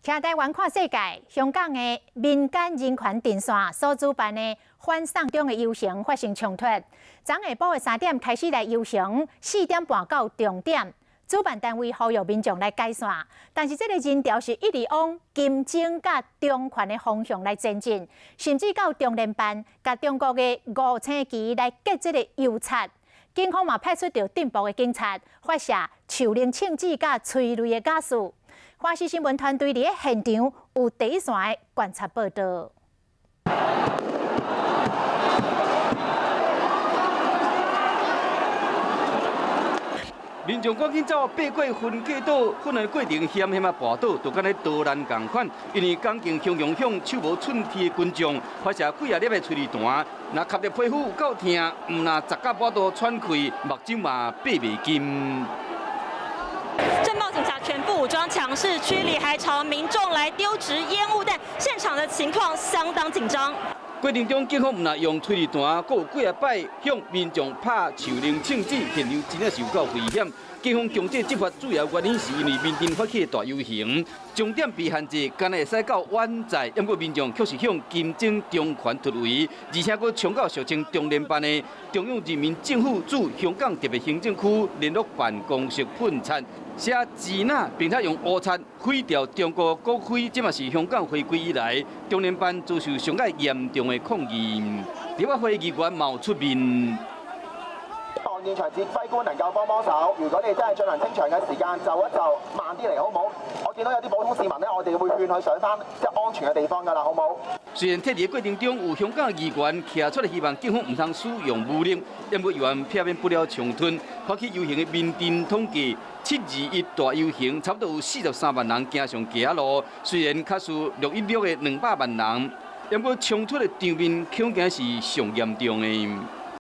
听台湾看世界，香港的民间人权阵线所主办的反送中的游行发生冲突。昨下晡的3点开始来游行，4点半到终点。主办单位呼吁民众来解散，但是这个人潮是一直往金正甲中权的方向来前进，甚至到中联办甲中国的五星旗来隔这个邮差。警方嘛派出着镇暴的警察，发射手令枪支甲催泪的假使。华视新闻团队伫现场有第一线的观察报道。民众赶紧走爬过分隔岛，困难过程险险啊跋倒，就敢咧逃难共款。因为钢筋汹涌向手无寸铁的群众发射几粒的催泪弹，若吸入皮肤有够痛，毋若十甲巴肚喘气，目睭嘛闭袂紧。镇暴警察全副武装，强势驱离，还朝民众来丢掷烟雾弹，现场的情况相当紧张。过程中，警方毋但用催泪弹，还有几摆向民众拍手令枪支，现场真正是有够危险。警方强制执法主要原因是因为民众发起大游行，重点被限制，敢会使到湾仔，不过民众却是向金正中权突围，而且佫冲到俗称中联办的中央人民政府驻香港特别行政区联络办公室喷漆。写字呐，并且用乌漆毁掉中国国徽，这嘛是香港回归以来中联办遭受上界严重的抗议。立法会议员冒出面。現場指揮官能夠幫手，如果你真係進行清場嘅時間，就一就慢啲嚟，好唔好？我見到有啲普通市民咧，我哋會勸佢上翻即係安全嘅地方㗎啦，好唔好？雖然撤離過程中有香港議員站出來希望警方唔通使用武力，因為議員避免不了衝突。發起遊行嘅民陣統計，721大遊行差不多有43萬人行上街路，雖然確數616嘅200萬人，不過衝突嘅場面恐驚是上嚴重嘅。